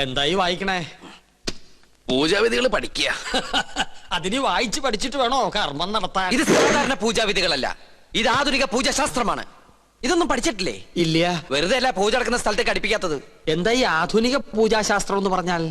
എന്തായി വായിക്കണേ? പൂജാവിധികൾ പഠിക്കുക. അതിന് വായിച്ച് പഠിച്ചിട്ട് വേണോ കർമ്മം നടത്താൻ? ഇത് സാധാരണ പൂജാവിധികളല്ല, ഇത് ആധുനിക പൂജാശാസ്ത്രമാണ്. ഇതൊന്നും പഠിച്ചിട്ടില്ലേ? ഇല്ല. വെറുതെ അല്ല പൂജ നടക്കുന്ന സ്ഥലത്തേക്ക് അടുപ്പിക്കാത്തത്. എന്താ ഈ ആധുനിക പൂജാശാസ്ത്രം എന്ന് പറഞ്ഞാൽ?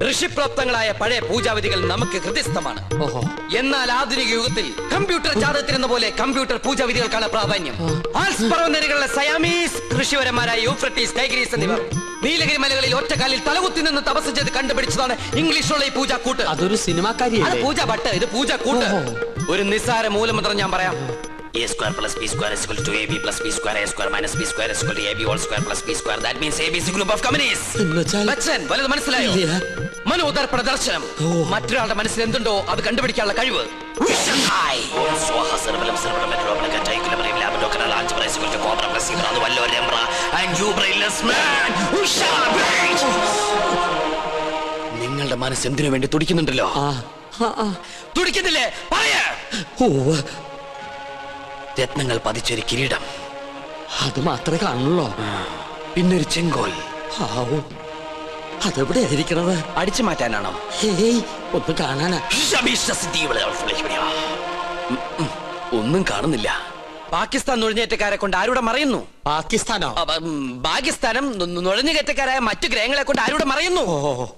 ഋഷിപ്രോക്തങ്ങളായ പഴയ പൂജാവിധികൾ നമുക്ക് ഹൃദയസ്ഥമാണ്. ഓഹോ. എന്നാൽ ആധുനിക യുഗത്തിൽ കമ്പ്യൂട്ടർ ജാതകത്തിനെന്ന പോലെ കമ്പ്യൂട്ടർ പൂജാവിധികൾക്കാണ് പ്രാധാന്യം. ആൽസ് പർവ്വതനിരകളിലെ സയാമീസ് ഋഷിവരന്മാരായ യൂഫ്രട്ടീസ്, ടൈഗ്രീസ് എന്നിവർ നീലഗിരി മലകളിൽ ഒറ്റക്കാലിൽ തലകുത്തി നിന്ന് തപസ് ചെയ്ത് കണ്ടുപിടിച്ചതാണ് ഇംഗ്ലീഷുള്ള ഈ പൂജാക്കൂട്ട്. അതൊരു സിനിമാക്കാരിയല്ലേ? പൂജ ഭട്ട്, ഇത് പൂജാക്കൂട്ട്. ഒരു നിസ്സാര മൂലമന്ത്രം ഞാൻ പറയാം. A square plus b square is equal to ab plus b square, a square minus b square is equal to ab whole square plus b square. That means ab is a group of companies. Bachchan, വലുത് മനസ്സിലായോ? മനോദർപ്പണ ദർശനം. മറ്റൊരാളുടെ മനസ്സിൽ എന്തുണ്ടോ അത് കണ്ടുപിടിക്കാനുള്ള കഴിവ്. നിങ്ങളുടെ മനസ്സ് എന്തിനു വേണ്ടി തുടിക്കുന്നുണ്ടല്ലോ? തുടിക്കുന്നില്ലേ? പറയാ. രത്നങ്ങൾ പതിച്ചൊരു കിരീടം, അത് മാത്രമേ കാണുള്ളൂ. പിന്നൊരു ചെങ്കോൽ. അതെവിടെ ആയിരിക്കണത്? അടിച്ചു മാറ്റാനാണോ? ഒന്ന് കാണാനാ. ഒന്നും കാണുന്നില്ല. പാകിസ്ഥാൻ നുഴഞ്ഞേറ്റക്കാരെ കൊണ്ട് ആരുടെ മറയുന്നു? പാകിസ്ഥാനോ? പാകിസ്ഥാനം നുഴഞ്ഞുകയറ്റക്കാരായ മറ്റു ഗ്രഹങ്ങളെ കൊണ്ട് ആരുടെ മറയുന്നു?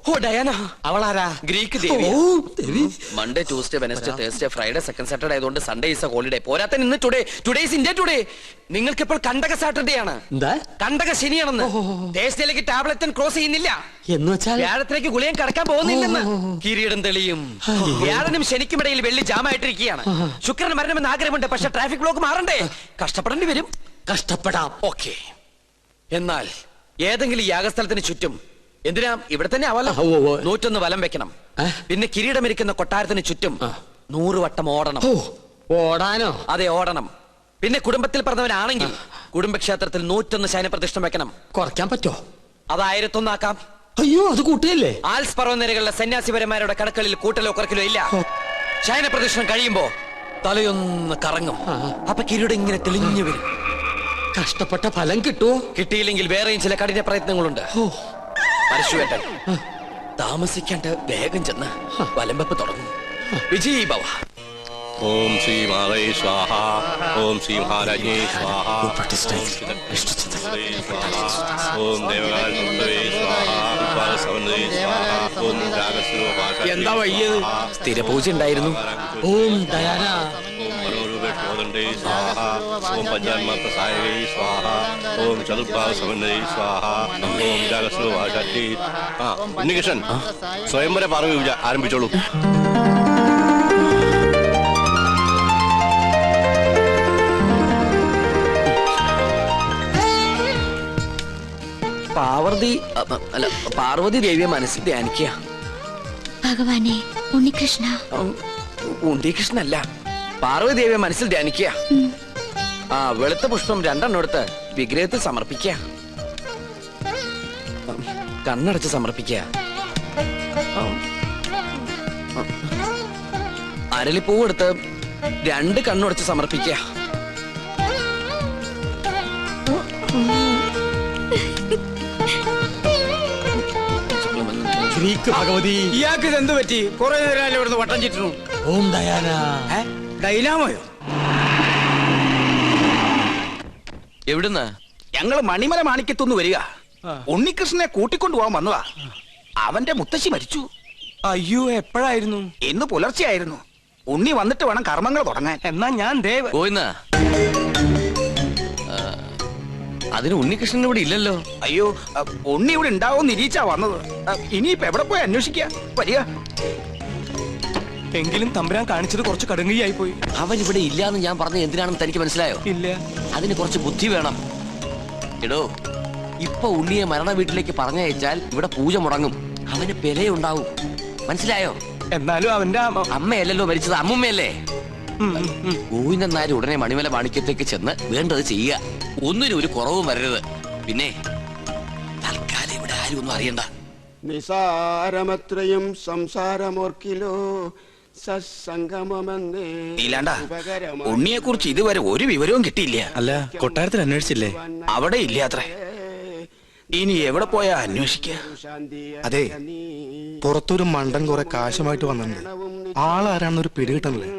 ഓ ഡയാന. അവളാരാ? ഗ്രീക്ക് ദേവി. Monday, Tuesday, Wednesday, Thursday, Friday, second Saturday ആയതുകൊണ്ട് സൺഡേ ഈസ് എ ഹോളിഡേ. പോരാത്ത ഇന്ന് ടുഡേ ഈസ് ഇന്ത്യ ടുഡേ. നിങ്ങൾക്ക് ഇപ്പോൾ കണ്ടക സാറ്റർഡേ ആണ്. കണ്ടക ശനിയാണെന്ന്. തേഴ്സ്ഡേയിലേക്ക് ടാബ്ലറ്റ് ക്രോസ് ചെയ്യുന്നില്ല എന്ന് വെച്ചാൽ വ്യാഴത്തിലേക്ക് ഗുളിയം കടക്കാൻ പോകുന്നില്ലെന്ന്. കിരീടം തെളിയും. വ്യാഴനും ശനിക്കും ഇടയിൽ വെള്ളി ജാമായിട്ടിരിക്കുകയാണ്. ശുക്രന് മരണമെന്ന് ആഗ്രഹമുണ്ട്, പക്ഷെ ട്രാഫിക് ബ്ലോക്ക് മാറണ്ടേ? കഷ്ടപ്പെടേണ്ടി വരും. കഷ്ടപ്പെടാം. ഓക്കെ. എന്നാൽ ഏതെങ്കിലും യാഗസ്ഥലത്തിന് ചുറ്റും, എന്തിനാ ഇവിടെ തന്നെ ആവല്ലോ, 101 വലം വെക്കണം. പിന്നെ കിരീടമിരിക്കുന്ന കൊട്ടാരത്തിന് ചുറ്റും 100 വട്ടം ഓടണം. ഓടാനോ? അതെ, ഓടണം. പിന്നെ കുടുംബത്തിൽ പറഞ്ഞവനാണെങ്കിൽ കുടുംബക്ഷേത്രത്തിൽ 101 ശയനപ്രതിഷ്ഠ വെക്കണം. കുറയ്ക്കാൻ പറ്റോ? അത് 1001 ആക്കാം. അയ്യോ, അത് കൂട്ടിയല്ലേ? ആൽസ് പർവ്വതനിരകളിലെ സന്യാസിപരന്മാരുടെ കടക്കളിൽ കൂട്ടലോ കുറക്കലോ ഇല്ല. ശയനപ്രതിഷ്ഠ കഴിയുമ്പോ തലയൊന്ന് കറങ്ങും. അപ്പൊ കിരീടം ഇങ്ങനെ തെളിഞ്ഞു വരും. കഷ്ടപ്പെട്ട ഫലം കിട്ടുമോ? കിട്ടിയില്ലെങ്കിൽ വേറെയും ചില കഠിന പ്രയത്നങ്ങളുണ്ട്. പരശുവേട്ടൻ താമസിക്കാണ്ട് വേഗം ചെന്ന് വലംവെപ്പ് തുടങ്ങും. വിജയ് ഭവ. ഓം ശ്രീ മഹാദേവ സ്വാഹ. ഓം ശ്രീ മഹാരാജ്ഞേ സ്വാഹ. ഓം ദേവകാലേ സ്വാഹ. ഓം രാഗസ്വരൂപായ. എന്താ വയ്യത്? സ്ഥിരപൂജ ഉണ്ടായിരുന്നു. ഓം ദയാന. ഓം മനോരൂപേ ശോദണ്ഡേ സ്വാഹ. ഓം പഞ്ചാന്മാത്ര സായകേ സ്വാഹ. ഓം ചതുർഭാഗ സമന്വയേ സ്വാഹ. ഓം രാഗസ്വരൂപായ. ഉണ്ണികൃഷ്ണൻ, സ്വയംവര പാർവ്വ പൂജ ആരംഭിച്ചോളൂ. പാർവതി ദേവിയെ മനസ്സിൽ ധ്യാനിക്കുക. ഭഗവാനെ, ഉണ്ണികൃഷ്ണ. ഉണ്ണികൃഷ്ണല്ല, പാർവതി ദേവിയെ മനസ്സിൽ ധ്യാനിക്കുക. വെളുത്ത പുഷ്പം 2 എടുത്ത് വിഗ്രഹത്തിൽ സമർപ്പിക്കുക. കണ്ണടച്ച് സമർപ്പിക്കുക. അരളിപ്പൂവ് എടുത്ത് 2 കണ്ണുടച്ച് സമർപ്പിക്കുക. ഗ്രീക്ക് ഭഗവതി. ഇയാൾക്ക് ഇത് എന്ത് പറ്റി? കുറെ നേരം ഇവിടുന്ന് വട്ടം ചുറ്റുന്നു. ഓം ദയാന. ഡൈനാമോയോ? എവിടുന്ന്? ഞങ്ങള് മണിമല മാണിക്കത്തുനിന്ന് വരിക. ഉണ്ണികൃഷ്ണനെ കൂട്ടിക്കൊണ്ടുപോകാൻ വന്നതാ. അവന്റെ മുത്തശ്ശി മരിച്ചു. അയ്യോ, എപ്പോഴായിരുന്നു? ഇന്ന് പുലർച്ചെയായിരുന്നു. ഉണ്ണി വന്നിട്ട് വേണം കർമ്മങ്ങൾ തുടങ്ങാൻ. എന്നാ ഞാൻ ദേവ്. അതിന് ഉണ്ണികൃഷ്ണൻ ഇവിടെ ഇല്ലല്ലോ. അയ്യോ, ഉണ്ണി ഇവിടെ ഉണ്ടാവും നിരീച്ചാ വന്നത്. ഇനിയിപ്പോ എവിടെ പോയി അന്വേഷിക്കുക? വരിക. എങ്കിലും തമ്പുരാൻ കാണിച്ചത് കുറച്ച് കടുങ്കയായി പോയി. അവൻ ഇവിടെ ഇല്ലാന്ന് ഞാൻ പറഞ്ഞത് എന്തിനാണെന്ന് തനിക്ക് മനസ്സിലായോ? ഇല്ല. അതിന് കുറച്ച് ബുദ്ധി വേണം. എടോ, ഇപ്പൊ ഉണ്ണിയെ മരണ വീട്ടിലേക്ക് പറഞ്ഞയച്ചാൽ ഇവിടെ പൂജ മുടങ്ങും. അവന് പെലയുണ്ടാവും. മനസ്സിലായോ? എന്നാലും അവന്റെ അമ്മയല്ലല്ലോ മരിച്ചത്, അമ്മുമ്മയല്ലേ? ഗോവിന്ദൻ നായർ ഉടനെ മണിമല മാണിക്യത്തേക്ക് ചെന്ന് വേണ്ടത് ചെയ്യുക. ഒന്നിനും ഒരു കുറവും വരരുത്. പിന്നെ തൽക്കാലം ഇവിടെ ആരും ഒന്നും അറിയണ്ട. നിസാരമത്രയും സംസാരമോർക്കിലോ ഉണ്ണിയെ കുറിച്ച് ഇതുവരെ ഒരു വിവരവും കിട്ടിയില്ല. അല്ല, കൊട്ടാരത്തിൽ അന്വേഷിച്ചില്ലേ? അവിടെ ഇല്ല അത്രേ. ഇനി എവിടെ പോയാ അന്വേഷിക്കുക? അതെ, പുറത്തൊരു മണ്ടൻ കുറെ കാശുമായിട്ട് വന്നിട്ടുണ്ട്. ആളാരാണെന്നൊരു പിടികിട്ടണല്ലേ.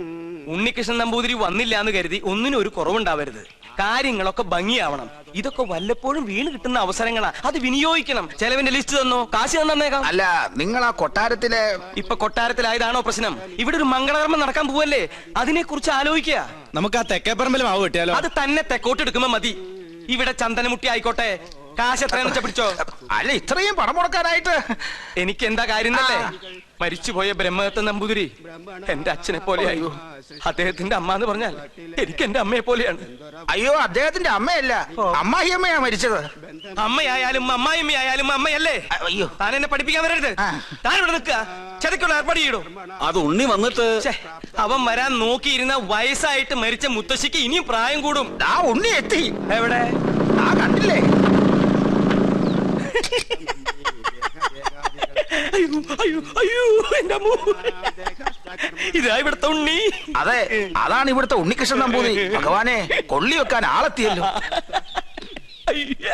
ഉണ്ണികൃഷ്ണൻ നമ്പൂതിരി വന്നില്ല എന്ന് കരുതി ഒന്നിനും ഒരു കുറവുണ്ടാവരുത്. കാര്യങ്ങളൊക്കെ ഭംഗിയാവണം. ഇതൊക്കെ വല്ലപ്പോഴും വീണ് കിട്ടുന്ന അവസരങ്ങളാ, അത് വിനിയോഗിക്കണം. ചെലവിന്റെ ലിസ്റ്റ് തന്നോ, കാശ് തന്നേക്കാം. അല്ല, നിങ്ങൾ ആ കൊട്ടാരത്തിലെ ഇപ്പൊ കൊട്ടാരത്തിലായതാണോ പ്രശ്നം? ഇവിടെ ഒരു മംഗളകർമ്മം നടക്കാൻ പോവല്ലേ, അതിനെ കുറിച്ച് ആലോചിക്കുക. നമുക്ക് ആ തെക്കേപ്പറമ്പിൽ മാവ് കിട്ടിയാലോ? അത് തന്നെ തെക്കോട്ടെടുക്കുമ്പോ മതി. ഇവിടെ ചന്ദനമുട്ടി ആയിക്കോട്ടെ. കാശ് എത്രയാന്ന് വെച്ചാ പിടിച്ചോ. അല്ല, ഇത്രയും പണം മുടക്കാനായിട്ട് എനിക്ക് എന്താ കാര്യം എന്നല്ലേ? മരിച്ചുപോയ ബ്രഹ്മദത്ത നമ്പൂതിരി എന്റെ അച്ഛനെ പോലെയായി. അദ്ദേഹത്തിന്റെ അമ്മ എന്ന് പറഞ്ഞാൽ എനിക്ക് എന്റെ അമ്മയെ പോലെയാണ്. അയ്യോ, അദ്ദേഹത്തിന്റെ അമ്മയല്ല, അമ്മായിയമ്മയാ മരിച്ചത്. അമ്മയായാലും അമ്മായിമ്മയായാലും അമ്മയല്ലേ? അയ്യോ, താൻ എന്നെ പഠിപ്പിക്കാൻ വരരുത്. താൻ ഇവിടെ നിൽക്കുക, ചതയ്ക്കുള്ള ഏർപ്പാട് ചെയ്യടോ. അത് ഉണ്ണി വന്നിട്ട് അവൻ വരാൻ നോക്കിയിരുന്ന വയസ്സായിട്ട് മരിച്ച മുത്തശ്ശിക്ക് ഇനിയും പ്രായം കൂടും. ആ ഉണ്ണി എത്തി. എവിടെ? ആ കണ്ടില്ലേ? അയ്യോ അയ്യോ അയ്യോ, എന്റെ അമ്മോ. ഇതാ ഇവിടുത്തെ ഉണ്ണി. അതെ, അതാണ് ഇവിടുത്തെ ഉണ്ണികൃഷ്ണൻ നമ്പൂതിരി. ഭഗവാനെ, കൊള്ളി വെക്കാൻ ആളെത്തിയല്ലോ. അയ്യ,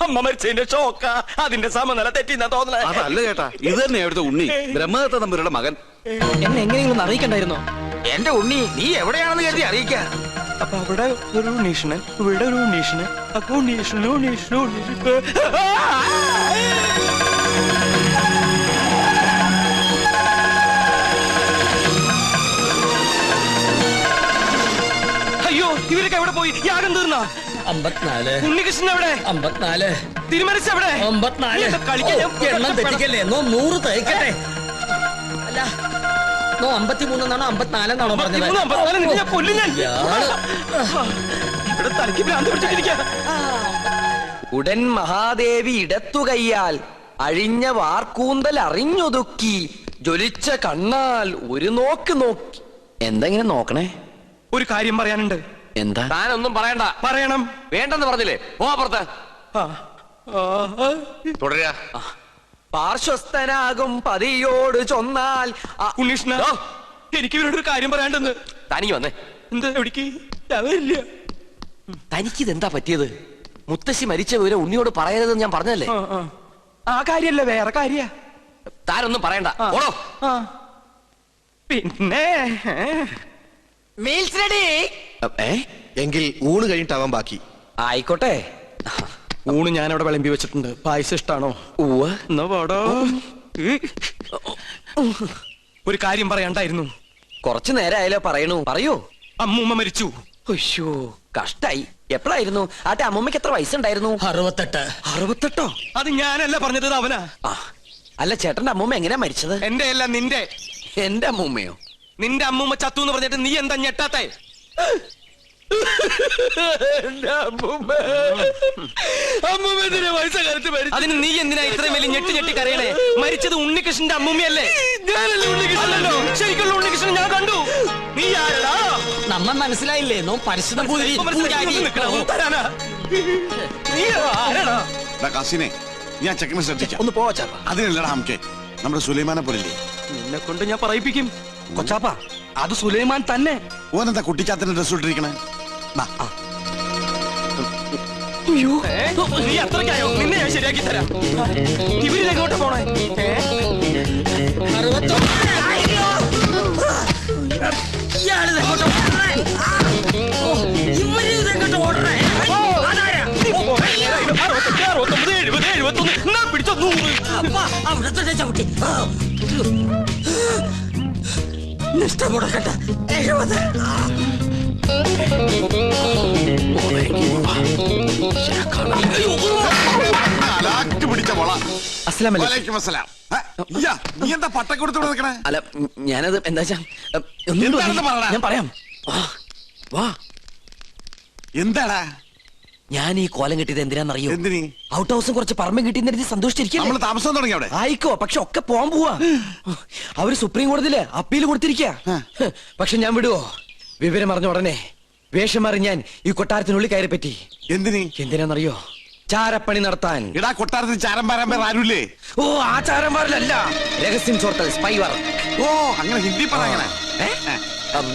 അമ്മ മരിച്ചതിന്റെ ഷോക്ക, അതിന്റെ സമനില തെറ്റിന്നാ തോന്നണേ. അതല്ല ചേട്ടാ, ഇത് തന്നെ അവിടുത്തെ ഉണ്ണി, ബ്രഹ്മദത്ത നമ്പൂതിരിയുടെ മകൻ. എന്നെ എങ്ങനെയെങ്കിലും അറിയിക്കണ്ടായിരുന്നോ? എന്റെ ഉണ്ണി, നീ എവിടെയാണെന്ന് കരുതി അറിയിക്കാൻ. അപ്പൊ അവിടെ ഒരു ഉണ്ണീഷണൻ, ഇവിടെ ഒരു ഉണ്ണീഷണൻ, അപ്പൊ ഉണ്ണീഷണൻ ഉണ്ണീഷണൻ ഉണ്ണീഷണൻ. അയ്യോ, ഇവരൊക്കെ എവിടെ പോയി? യാഗം തീർന്ന 54 ഉണ്ണികൃഷ്ണൻ എവിടെ? 54 തിരുമനസ് എവിടെ? 54 കളിക്കാൻ എണ്ണം തെറ്റിക്കല്ലേ? 100 തയ്ക്കട്ടെ. അല്ല, 53 എന്നാണോ 54 എന്നാണോ പറഞ്ഞത്? ഇവിടെ തലയ്ക്ക് ഭ്രാന്ത് പിടിച്ചിട്ടിരിക്കുക. ഉടൻ മഹാദേവി ഇടത്തു കയ്യാൽ അഴിഞ്ഞ വാർക്കൂന്തൽ അറിഞ്ഞൊതുക്കി ജ്വലിച്ച കണ്ണാൽ ഒരു നോക്ക് നോക്കി. എന്തെങ്ങനെ നോക്കണേ? ഒരു കാര്യം പറയാനുണ്ട്. എന്താ? താനൊന്നും പറയണ്ട. പറയണം. വേണ്ടെന്ന് പറഞ്ഞില്ലേ? പോ പുറത്ത്. തുടരുക. പാർശ്വസ്ഥനാകും പതിയോട് ചൊന്നാൽ ഉണ്ണീഷ്ണ, എനിക്ക് ഇവരോട് ഒരു കാര്യം പറയാണ്ടെന്ന്. തനിക്ക് വന്നേ. എന്താ? എവിടേക്ക്? വരില്ല. തനിക്കിതെന്താ പറ്റിയത്? മുത്തശ്ശി മരിച്ച വിവരം ഉണ്ണിയോട് പറയരുതെന്ന് ഞാൻ പറഞ്ഞല്ലേ? ആ കാര്യല്ല, വേറെ കാര്യ. താനൊന്നും പറയണ്ട. ഓടോ. പിന്നെ മീൽസ് റെഡി. എങ്കിൽ ഊണ് കഴിഞ്ഞിട്ടാവാൻ ബാക്കി. ആയിക്കോട്ടെ. ഊണ് ഞാൻ അവിടെ വിളമ്പി വെച്ചിട്ടുണ്ട്. പായസം ഇഷ്ടാണോ? എന്നാ പാടോ. ഒരു കാര്യം പറയാണ്ടായിരുന്നു. കുറച്ചു നേരമായാലോ പറയണു. പറയൂ. അമ്മൂമ്മ മരിച്ചു. അയ്യോ, കഷ്ടായി. എപ്പോഴായിരുന്നു? ആട്ടെ, അമ്മൂമ്മക്ക് എത്ര വയസ്സുണ്ടായിരുന്നു? 68. 68? അത് ഞാനല്ല പറഞ്ഞത്, അവനാ. അല്ല, ചേട്ടന്റെ അമ്മൂമ്മ എങ്ങനെയാ മരിച്ചത്? എന്റെ അല്ല, നിന്റെ. എന്റെ അമ്മൂമ്മയോ? നിന്റെ അമ്മൂമ്മ ചത്തു എന്ന് പറഞ്ഞിട്ട് നീ എന്താ ഞെട്ടാത്തെ? അതിന് നീ എന്തിനാ ഇത്രയും വലിയ ഞെട്ടി കരയണേ? മരിച്ചത് ഉണ്ണികൃഷ്ണന്റെ അമ്മൂമ്മയല്ലേ? അല്ലല്ലോ, ശരിക്കുള്ള ഉണ്ണികൃഷ്ണൻ ഞാൻ കണ്ടു. നീ ആരടാ? നമ്മ മനസ്സിലായില്ലേ? നോ പരിശുദ്ധ പൂജാരി. നീ ആരടാ? കാസിനെ, ഞാൻ ചെക്കനെ ശ്രദ്ധിക്കാം. ഒന്ന് പോവാ ചാപ്പ. അതിനല്ലടാ നമുക്ക് നമ്മുടെ സുലൈമാനെ പോലില്ലേ. നിന്നെ കൊണ്ട് ഞാൻ പറയിപ്പിക്കും. കൊച്ചാപ്പ, അത് സുലൈമാൻ തന്നെ. ഓനെന്താ കുട്ടിച്ചാത്തിന്റെ ഡ്രസ് ഇട്ടിരിക്കണേ? നീ അത്രയ്ക്കായോ? നിന്നെ ഞാൻ ശരിയാക്കി തരാം. ഇവരിലെങ്ങോട്ട് പോണേ? നിഷ്ഠമുടക്കട്ടെ. 70. നീ എന്താ പട്ടം കൊടുത്തോണ്ട് നിൽക്കണേ? അല്ല, ഞാനത് എന്താ ഞാൻ പറയാം. വാ. എന്താടാ? ഞാൻ ഈ കോലം കിട്ടിയത് എന്തിനാന്നറിയോ? എന്തിനീ? ഔട്ട് ഹൗസും കുറച്ച് പറമ്പും കിട്ടിയെന്ന് സന്തോഷിച്ചിരിക്കും. നമ്മള് താമസം തുടങ്ങി അവിടെ. ആയിക്കോ, പക്ഷെ ഒക്കെ പോവാൻ പോവാ. അവര് സുപ്രീം കോടതിയില് അപ്പീൽ കൊടുത്തിരിക്കുക. പക്ഷെ ഞാൻ വിടുവോ? വിവരം അറിഞ്ഞ ഉടനെ വേഷം മാറി ഞാൻ ഈ കൊട്ടാരത്തിനുള്ളിൽ കയറി പറ്റി. എന്തിനാന്നറിയോ? ചാരപ്പണി നടത്താൻ. ഇടാ, കൊട്ടാരത്തിൽ ചാരം പാരാൻ പേർ ആരുമില്ലേ? ഓ, ആ ചാരന്മാരിലല്ല, രഹസ്യം ചോർത്തൽ, സ്പൈ വർക്ക്. ഓ, അങ്ങനെ ഹിന്ദി പറയണേ.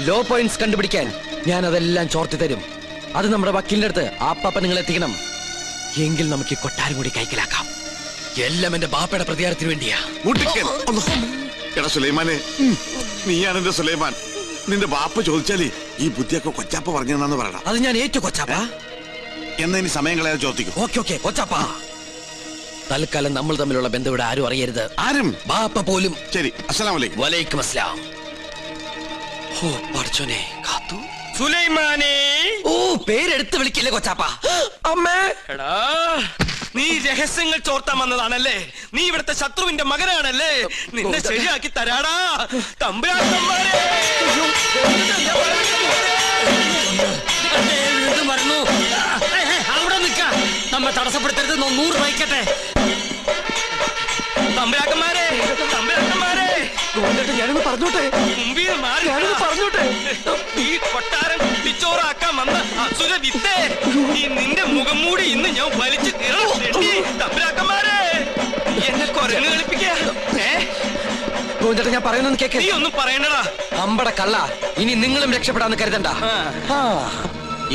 ലോ പോയിന്റ്സ് കണ്ടുപിടിക്കാൻ ഞാൻ അതെല്ലാം ചോർത്തി തരും. അത് നമ്മുടെ വക്കീലിന്റെ അടുത്ത് ആപ്പാപ്പ നിങ്ങൾ എത്തിക്കണം. എങ്കിൽ നമുക്ക് ഈ കൊട്ടാരം കൂടി കൈക്കലാക്കാം. എല്ലാം എന്റെ ബാപ്പയുടെ പ്രതികാരത്തിന് വേണ്ടിയാ. മുട്ടിക്കൻ. എടാ സുലൈമാനെ, നീയാണ് എന്റെ സുലൈമാൻ. നിന്റെ ബാപ്പ ചോദിച്ചാലേ ഈ ബുദ്ധിയൊക്കെ കൊച്ചാപ്പ പറഞ്ഞെന്നു പറയണം. അത് ഞാൻ ഏറ്റു കൊച്ചാപ്പ. എന്നാ ഇനി സമയം കളയാതെ ചോദിക്കും. ഓക്കെ കൊച്ചാപ്പ. തൽക്കാലം നമ്മൾ തമ്മിലുള്ള ബന്ധം ഇവിടെ ആരും അറിയരുത്. ആരും? ബാപ്പ പോലും. ശരി. അസ്സലാമു അലൈക്കും. വലൈക്കും അസ്സലാം. ഓ പഠിച്ചോനെ കാത്തു. സുലൈമാനേ. ഓ പേരെടുത്ത് വിളിക്കില്ലേ കൊച്ചാപ്പ. അമ്മേ. എടാ നീ രഹസ്യങ്ങൾ ചോർത്താൻ വന്നതാണല്ലേ? നീ ഇവിടുത്തെ ശത്രുവിന്റെ മകനാണല്ലേ? നിന്നെ ശരിയാക്കി തരാടാ തമ്പുരാക്കന്മാരെ. മറന്നു. അവിടെ നിൽക്ക, നമ്മെ തടസ്സപ്പെടുത്തരുത്. 100 തയ്ക്കട്ടെ. തമ്പുരാക്കന്മാരെ, തമ്പുരാക്കന്മാരെ, ഞാനൊന്ന് പറഞ്ഞോട്ടെ. മുമ്പിൽ മാറി പറഞ്ഞോട്ടെ. ഈ കൊട്ടാരം കുട്ടിച്ചോറാക്കാൻ വന്ന അസുര വിത്തേ, ഈ നിന്റെ മുഖം മൂടി ഇന്ന് ഞാൻ വലിച്ചു കീറണം. തമ്പുരാക്കന്മാരെ, എന്നെ കൊരങ്ങ് കളിപ്പിക്കാ. ഞാൻ പറയുന്നത് കേക്ക്. നീ ഒന്നും പറയണ്ടടാ. അമ്പട കള്ള, ഇനി നിങ്ങളും രക്ഷപ്പെടാന്ന് കരുതണ്ട.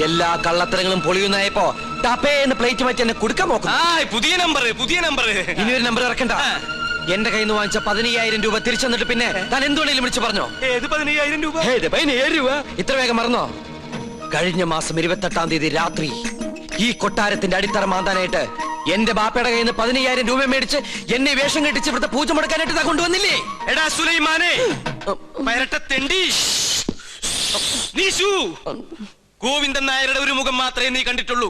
എല്ലാ കള്ളത്തരങ്ങളും പൊളിയുന്നായപ്പോ ടപ്പേന്ന് പ്ലേറ്റ് മാറ്റി എന്നെ കൊടുക്കാൻ നോക്കും. പുതിയ നമ്പർ. ഇനി ഒരു നമ്പർ ഇറക്കണ്ട. എന്റെ കയ്യിൽ നിന്ന് വാങ്ങിച്ച 15,000 രൂപ തിരിച്ചു തന്നിട്ട് പിന്നെ താൻ എന്തുകൊണ്ടെങ്കിലും വിളിച്ചു പറഞ്ഞോ? ഏത് 15,000 രൂപ? 15,000 രൂപ ഇത്ര വേഗം മറന്നോ? കഴിഞ്ഞ മാസം 28-ാം തീയതി രാത്രി ഈ കൊട്ടാരത്തിന്റെ അടിത്തറ മാന്താനായിട്ട് എന്റെ ബാപ്പയുടെ കയ്യിൽ നിന്ന് 15,000 രൂപ മേടിച്ച് എന്നെ വേഷം കെട്ടിച്ച് ഇവിടുത്തെ പൂജ മുടക്കാനായിട്ട് കൊണ്ടുവന്നില്ലേ? എടാ സുലൈമാനെ, പരട്ട തെണ്ടി, നീശു, ഗോവിന്ദൻ നായരുടെ ഒരു മുഖം മാത്രമേ നീ കണ്ടിട്ടുള്ളൂ.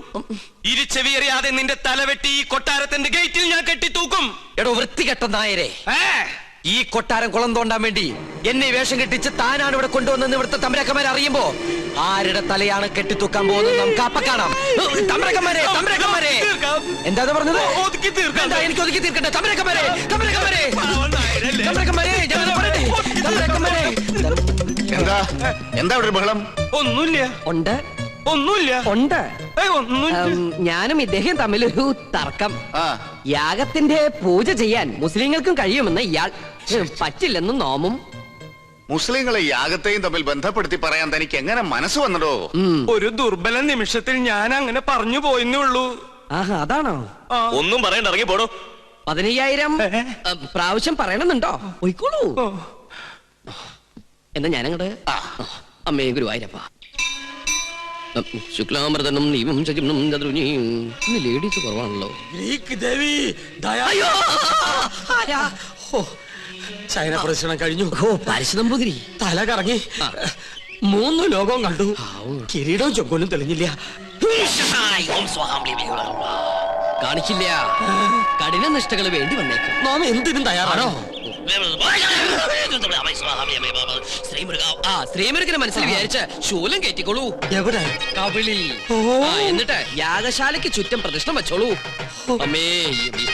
ഇരുചെവിയറിയാതെ നിന്റെ തലവെട്ടി ഈ കൊട്ടാരത്തിന്റെ ഗേറ്റിൽ ഞാൻ കെട്ടിത്തൂക്കും. എടോ വൃത്തികെട്ട നായരെ, ഈ കൊട്ടാരം കുളം തോണ്ടാൻ വേണ്ടി എന്നെ വേഷം കെട്ടിച്ച് താനാണ് ഇവിടെ കൊണ്ടുവന്നെന്ന് ഇവിടുത്തെ തമ്പരക്കന്മാരെ അറിയുമ്പോ ആരുടെ തലയാണ് കെട്ടിത്തൂക്കാൻ പോകുന്നത് നമുക്ക് അപ്പ കാണാം. തമ്പരക്കന്മാരെ, എന്താ പറഞ്ഞത്? എനിക്ക് ഒതുക്കി തീർക്കട്ടെ. തമ്പരക്കന്മാരെ, എന്താ എന്താ ഇവിടെ ബഹളം? ഒന്നുമില്ല. ഉണ്ട്. ഞാനും ഇദ്ദേഹം തമ്മിലൊരു തർക്കം. യാഗത്തിന്റെ പൂജ ചെയ്യാൻ മുസ്ലിങ്ങൾക്കും കഴിയുമെന്ന് ഇയാൾ, പറ്റില്ലെന്നും നോമും. മുസ്ലിങ്ങളെ യാഗത്തെയും തമ്മിൽ ബന്ധപ്പെടുത്തി പറയാൻ തനിക്ക് എങ്ങനെ മനസ്സ് വന്നടോ? ഒരു ദുർബല നിമിഷത്തിൽ ഞാൻ അങ്ങനെ പറഞ്ഞു പോയെന്നേ ഉള്ളൂ. അതാണോ? ഒന്നും പറയണ്ട, ഇറങ്ങി പോടോ. 15,000 പ്രാവശ്യം പറയണമെന്നുണ്ടോ? പോയിക്കോളൂ. എന്നാ ഞാനങ്ങട്. അമ്മേ ഗുരുവായൂരപ്പ. ശുക്ലാമൃതനും നീവും ശുചിനും ചതുർനിയും. ഇന്ന് ലേഡീസ് കുറവാണല്ലോ. ചൈന പ്രദർശനം കഴിഞ്ഞു. പാരിശുനമ്പൂതിരി തല കറങ്ങി 3 ലോകവും കണ്ടു. കിരീടവും ചൊക്കോലും തെളിഞ്ഞില്ല. കാണിക്കില്ല. കഠിന നിഷ്ഠകൾ വേണ്ടി വന്നേക്കും. നാം എന്തിനും തയ്യാറാണോ? ശ്രീമുരുകനെ മനസ്സിൽ വിചാരിച്ച് ശൂലം കയറ്റിക്കോളൂ. എവിടെ? കവിളിൽ. എന്നിട്ട് യാഗശാലയ്ക്ക് ചുറ്റും പ്രദക്ഷിണം വെച്ചോളൂ. അമ്മേ ഈ